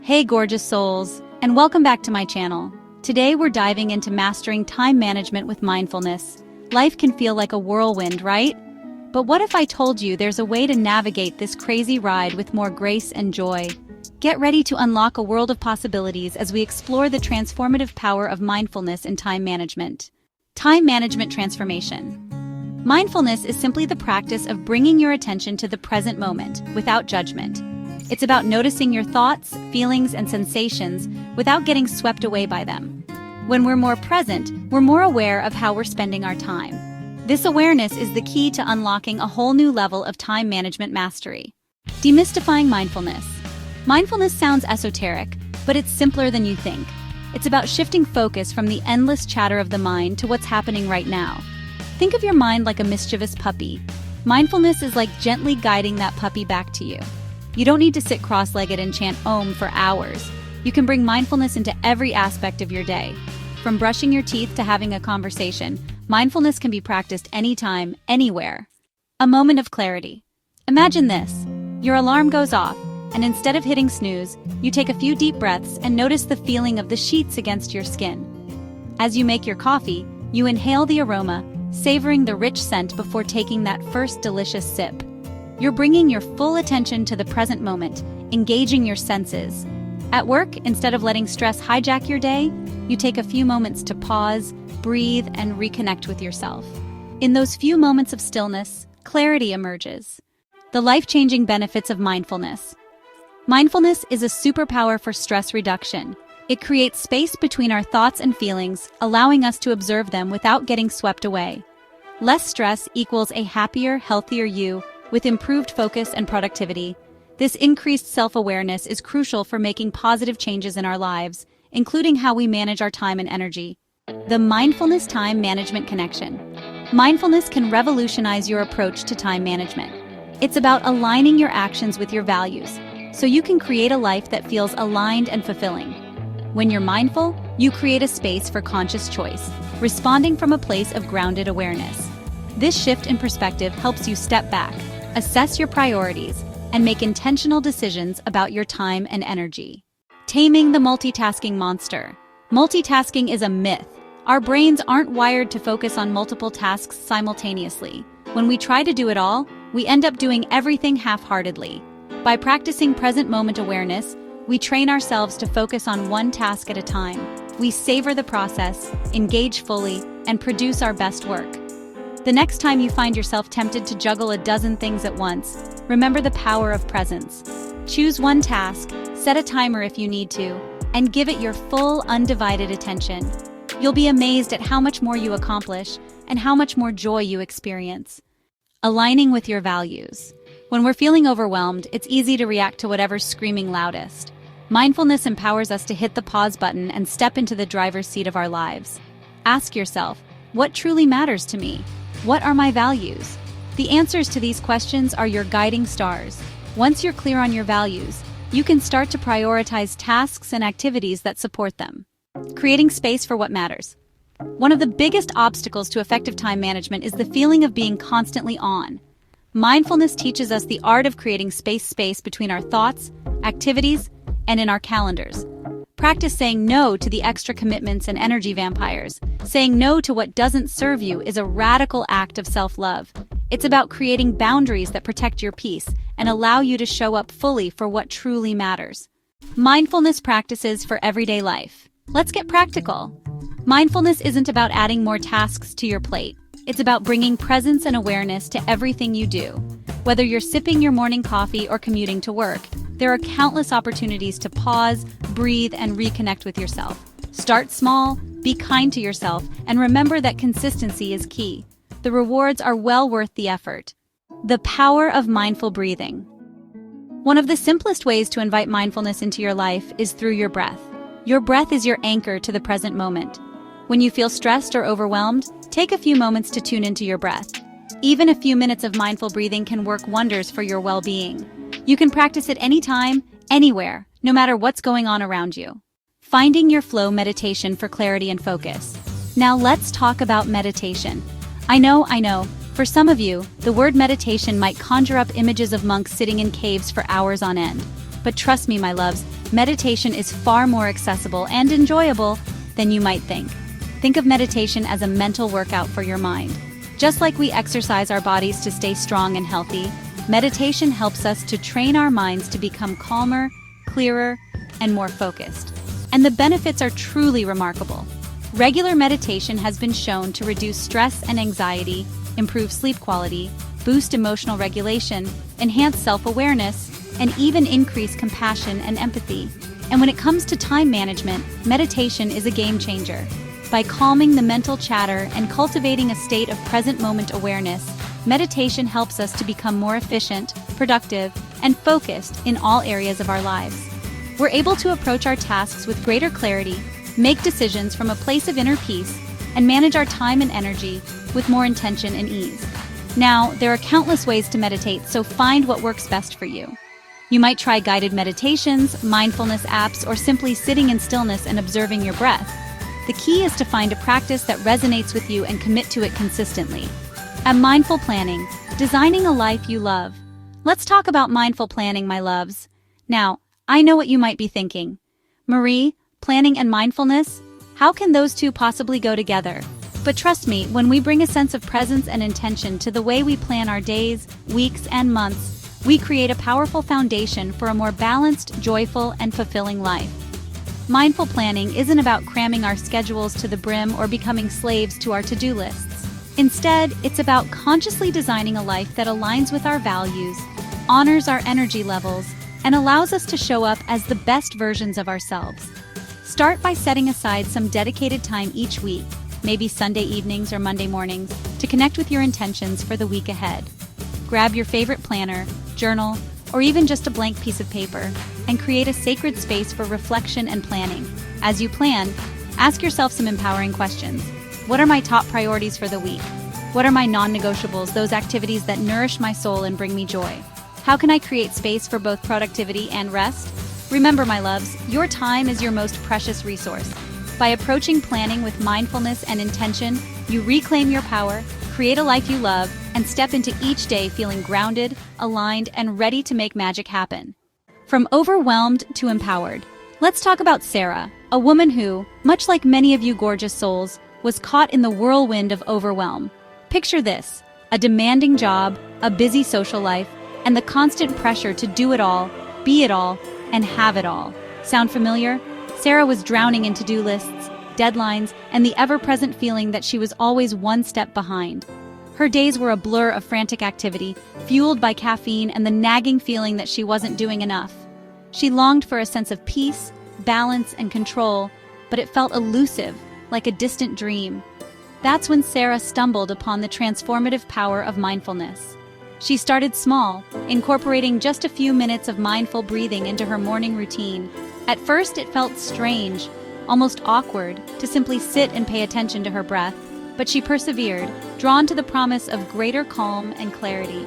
Hey gorgeous souls, and welcome back to my channel. Today we're diving into mastering time management with mindfulness. Life can feel like a whirlwind, right? But what if I told you there's a way to navigate this crazy ride with more grace and joy? Get ready to unlock a world of possibilities as we explore the transformative power of mindfulness in time management. Time management transformation. Mindfulness is simply the practice of bringing your attention to the present moment without judgment. It's about noticing your thoughts, feelings, and sensations without getting swept away by them. When we're more present, we're more aware of how we're spending our time. This awareness is the key to unlocking a whole new level of time management mastery. Demystifying mindfulness. Mindfulness sounds esoteric, but it's simpler than you think. It's about shifting focus from the endless chatter of the mind to what's happening right now. Think of your mind like a mischievous puppy. Mindfulness is like gently guiding that puppy back to you. You don't need to sit cross-legged and chant Om for hours. You can bring mindfulness into every aspect of your day. From brushing your teeth to having a conversation, mindfulness can be practiced anytime, anywhere. A moment of clarity. Imagine this. Your alarm goes off, and instead of hitting snooze, you take a few deep breaths and notice the feeling of the sheets against your skin. As you make your coffee, you inhale the aroma, savoring the rich scent before taking that first delicious sip. You're bringing your full attention to the present moment, engaging your senses. At work, instead of letting stress hijack your day, you take a few moments to pause, breathe, and reconnect with yourself. In those few moments of stillness, clarity emerges. The life-changing benefits of mindfulness. Mindfulness is a superpower for stress reduction. It creates space between our thoughts and feelings, allowing us to observe them without getting swept away. Less stress equals a happier, healthier you, with improved focus and productivity. This increased self-awareness is crucial for making positive changes in our lives, including how we manage our time and energy. The mindfulness time management connection. Mindfulness can revolutionize your approach to time management. It's about aligning your actions with your values, so you can create a life that feels aligned and fulfilling. When you're mindful, you create a space for conscious choice, responding from a place of grounded awareness. This shift in perspective helps you step back, assess your priorities, and make intentional decisions about your time and energy. Taming the multitasking monster. Multitasking is a myth. Our brains aren't wired to focus on multiple tasks simultaneously. When we try to do it all, we end up doing everything half-heartedly. By practicing present moment awareness, we train ourselves to focus on one task at a time. We savor the process, engage fully, and produce our best work. The next time you find yourself tempted to juggle a dozen things at once, remember the power of presence. Choose one task, set a timer if you need to, and give it your full, undivided attention. You'll be amazed at how much more you accomplish and how much more joy you experience. Aligning with your values. When we're feeling overwhelmed, it's easy to react to whatever's screaming loudest. Mindfulness empowers us to hit the pause button and step into the driver's seat of our lives. Ask yourself, what truly matters to me? What are my values? The answers to these questions are your guiding stars. Once you're clear on your values, you can start to prioritize tasks and activities that support them. Creating space for what matters. One of the biggest obstacles to effective time management is the feeling of being constantly on. Mindfulness teaches us the art of creating space between our thoughts, activities, and in our calendars. Practice saying no to the extra commitments and energy vampires. Saying no to what doesn't serve you is a radical act of self-love. It's about creating boundaries that protect your peace and allow you to show up fully for what truly matters. Mindfulness practices for everyday life. Let's get practical. Mindfulness isn't about adding more tasks to your plate. It's about bringing presence and awareness to everything you do. Whether you're sipping your morning coffee or commuting to work, there are countless opportunities to pause, breathe, and reconnect with yourself. Start small, be kind to yourself, and remember that consistency is key. The rewards are well worth the effort. The power of mindful breathing. One of the simplest ways to invite mindfulness into your life is through your breath. Your breath is your anchor to the present moment. When you feel stressed or overwhelmed, take a few moments to tune into your breath. Even a few minutes of mindful breathing can work wonders for your well-being. You can practice it anytime, anywhere, no matter what's going on around you. Finding your flow meditation for clarity and focus. Now let's talk about meditation. I know, for some of you, the word meditation might conjure up images of monks sitting in caves for hours on end. But trust me, my loves, meditation is far more accessible and enjoyable than you might think. Think of meditation as a mental workout for your mind. Just like we exercise our bodies to stay strong and healthy, meditation helps us to train our minds to become calmer, clearer, and more focused. And the benefits are truly remarkable. Regular meditation has been shown to reduce stress and anxiety, improve sleep quality, boost emotional regulation, enhance self-awareness, and even increase compassion and empathy. And when it comes to time management, meditation is a game changer. By calming the mental chatter and cultivating a state of present moment awareness, meditation helps us to become more efficient, productive, and focused in all areas of our lives. We're able to approach our tasks with greater clarity, make decisions from a place of inner peace, and manage our time and energy with more intention and ease. Now, there are countless ways to meditate, so find what works best for you. You might try guided meditations, mindfulness apps, or simply sitting in stillness and observing your breath. The key is to find a practice that resonates with you and commit to it consistently. At Mindful Planning, designing a life you love. Let's talk about mindful planning, my loves. Now, I know what you might be thinking. Marie, planning and mindfulness? How can those two possibly go together? But trust me, when we bring a sense of presence and intention to the way we plan our days, weeks, and months, we create a powerful foundation for a more balanced, joyful, and fulfilling life. Mindful planning isn't about cramming our schedules to the brim or becoming slaves to our to-do lists. Instead, it's about consciously designing a life that aligns with our values, honors our energy levels, and allows us to show up as the best versions of ourselves. Start by setting aside some dedicated time each week, maybe Sunday evenings or Monday mornings, to connect with your intentions for the week ahead. Grab your favorite planner, journal, or even just a blank piece of paper, and create a sacred space for reflection and planning. As you plan, ask yourself some empowering questions. What are my top priorities for the week? What are my non-negotiables, those activities that nourish my soul and bring me joy? How can I create space for both productivity and rest? Remember, my loves, your time is your most precious resource. By approaching planning with mindfulness and intention, you reclaim your power, create a life you love, and step into each day feeling grounded, aligned, and ready to make magic happen. From overwhelmed to empowered, let's talk about Sarah, a woman who, much like many of you gorgeous souls, was caught in the whirlwind of overwhelm. Picture this: a demanding job, a busy social life, and the constant pressure to do it all, be it all, and have it all. Sound familiar? Sarah was drowning in to-do lists, deadlines, and the ever-present feeling that she was always one step behind. Her days were a blur of frantic activity, fueled by caffeine and the nagging feeling that she wasn't doing enough. She longed for a sense of peace, balance, and control, but it felt elusive, like a distant dream. That's when Sarah stumbled upon the transformative power of mindfulness. She started small, incorporating just a few minutes of mindful breathing into her morning routine. At first, it felt strange, almost awkward, to simply sit and pay attention to her breath, but she persevered, drawn to the promise of greater calm and clarity.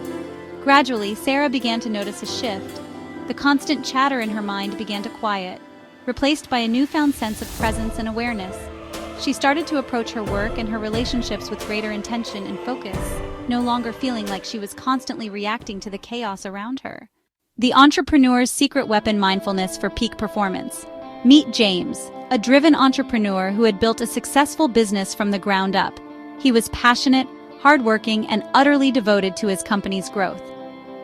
Gradually, Sarah began to notice a shift. The constant chatter in her mind began to quiet, replaced by a newfound sense of presence and awareness. She started to approach her work and her relationships with greater intention and focus, no longer feeling like she was constantly reacting to the chaos around her. The entrepreneur's secret weapon: mindfulness for peak performance. Meet James, a driven entrepreneur who had built a successful business from the ground up. He was passionate, hardworking, and utterly devoted to his company's growth.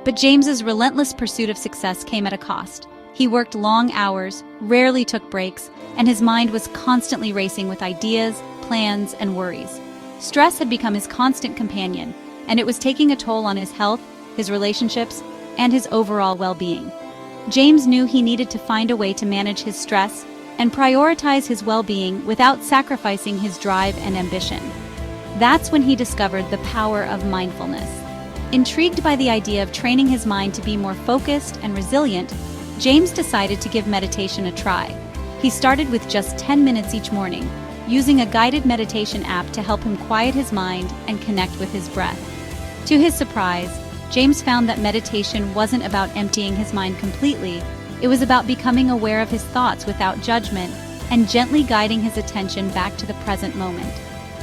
But James's relentless pursuit of success came at a cost. He worked long hours, rarely took breaks, and his mind was constantly racing with ideas, plans, and worries. Stress had become his constant companion, and it was taking a toll on his health, his relationships, and his overall well-being. James knew he needed to find a way to manage his stress and prioritize his well-being without sacrificing his drive and ambition. That's when he discovered the power of mindfulness. Intrigued by the idea of training his mind to be more focused and resilient, James decided to give meditation a try. He started with just 10 minutes each morning, using a guided meditation app to help him quiet his mind and connect with his breath. To his surprise, James found that meditation wasn't about emptying his mind completely. It was about becoming aware of his thoughts without judgment and gently guiding his attention back to the present moment.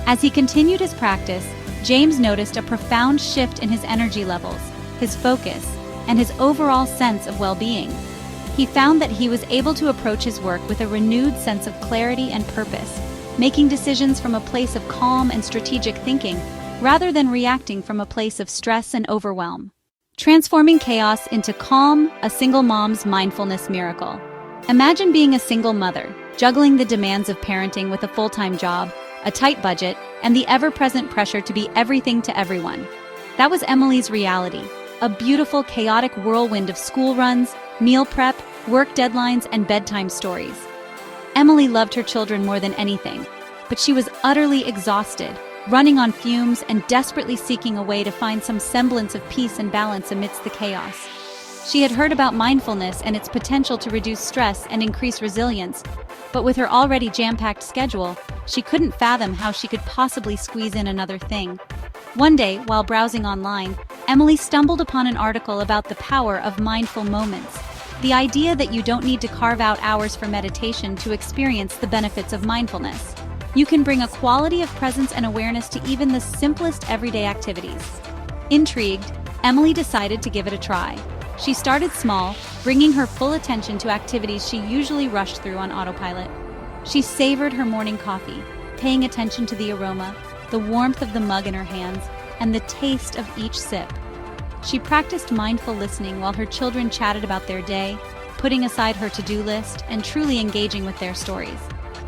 As he continued his practice, James noticed a profound shift in his energy levels, his focus, and his overall sense of well-being. he found that he was able to approach his work with a renewed sense of clarity and purpose, making decisions from a place of calm and strategic thinking, rather than reacting from a place of stress and overwhelm. Transforming chaos into calm, a single mom's mindfulness miracle. Imagine being a single mother, juggling the demands of parenting with a full-time job, a tight budget, and the ever-present pressure to be everything to everyone. That was Emily's reality, a beautiful, chaotic whirlwind of school runs, meal prep, work deadlines, and bedtime stories. Emily loved her children more than anything, but she was utterly exhausted, running on fumes and desperately seeking a way to find some semblance of peace and balance amidst the chaos. She had heard about mindfulness and its potential to reduce stress and increase resilience, but with her already jam-packed schedule, she couldn't fathom how she could possibly squeeze in another thing. One day, while browsing online, Emily stumbled upon an article about the power of mindful moments. The idea that you don't need to carve out hours for meditation to experience the benefits of mindfulness. You can bring a quality of presence and awareness to even the simplest everyday activities. Intrigued, Emily decided to give it a try. She started small, bringing her full attention to activities she usually rushed through on autopilot. She savored her morning coffee, paying attention to the aroma, the warmth of the mug in her hands, and the taste of each sip. She practiced mindful listening while her children chatted about their day, putting aside her to-do list and truly engaging with their stories.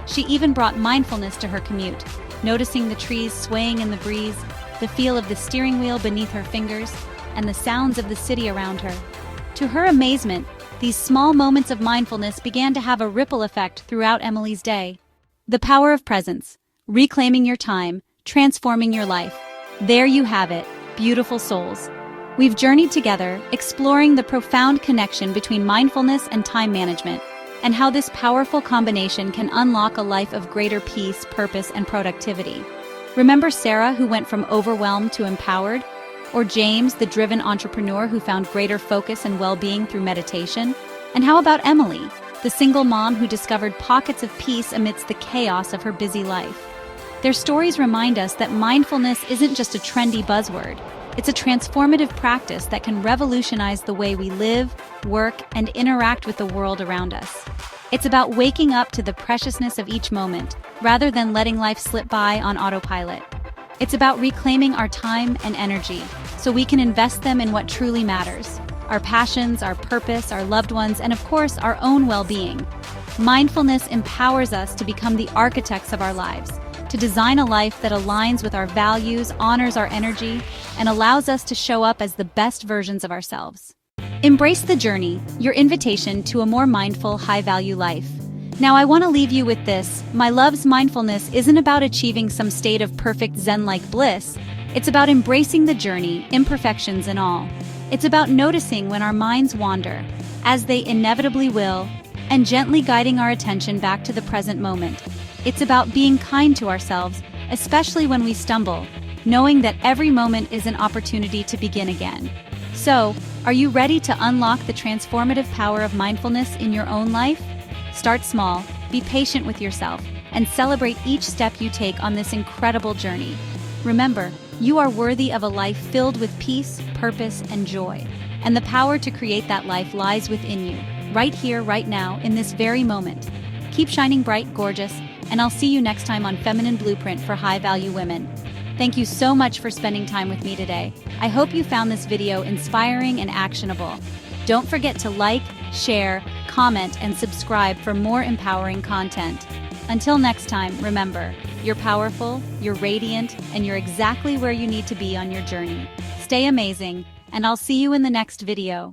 She even brought mindfulness to her commute, noticing the trees swaying in the breeze, the feel of the steering wheel beneath her fingers, and the sounds of the city around her. To her amazement, these small moments of mindfulness began to have a ripple effect throughout Emily's day. The power of presence, reclaiming your time, transforming your life. There you have it, beautiful souls. We've journeyed together, exploring the profound connection between mindfulness and time management, and how this powerful combination can unlock a life of greater peace, purpose, and productivity. Remember Sarah, who went from overwhelmed to empowered? Or James, the driven entrepreneur who found greater focus and well-being through meditation? And how about Emily, the single mom who discovered pockets of peace amidst the chaos of her busy life? Their stories remind us that mindfulness isn't just a trendy buzzword. It's a transformative practice that can revolutionize the way we live, work, and interact with the world around us. It's about waking up to the preciousness of each moment, rather than letting life slip by on autopilot. It's about reclaiming our time and energy, so we can invest them in what truly matters: our passions, our purpose, our loved ones, and of course, our own well-being. Mindfulness empowers us to become the architects of our lives, to design a life that aligns with our values, honors our energy, and allows us to show up as the best versions of ourselves. Embrace the journey, your invitation to a more mindful, high-value life. Now I want to leave you with this: my love's mindfulness isn't about achieving some state of perfect Zen-like bliss. It's about embracing the journey, imperfections and all. It's about noticing when our minds wander, as they inevitably will, and gently guiding our attention back to the present moment. It's about being kind to ourselves, especially when we stumble, knowing that every moment is an opportunity to begin again. So, are you ready to unlock the transformative power of mindfulness in your own life? Start small, be patient with yourself, and celebrate each step you take on this incredible journey. Remember, you are worthy of a life filled with peace, purpose, and joy. And the power to create that life lies within you, right here, right now, in this very moment. Keep shining bright, gorgeous, and I'll see you next time on Feminine Blueprint for High-Value Women. Thank you so much for spending time with me today. I hope you found this video inspiring and actionable. Don't forget to like, share, comment, and subscribe for more empowering content. Until next time, remember, you're powerful, you're radiant, and you're exactly where you need to be on your journey. Stay amazing, and I'll see you in the next video.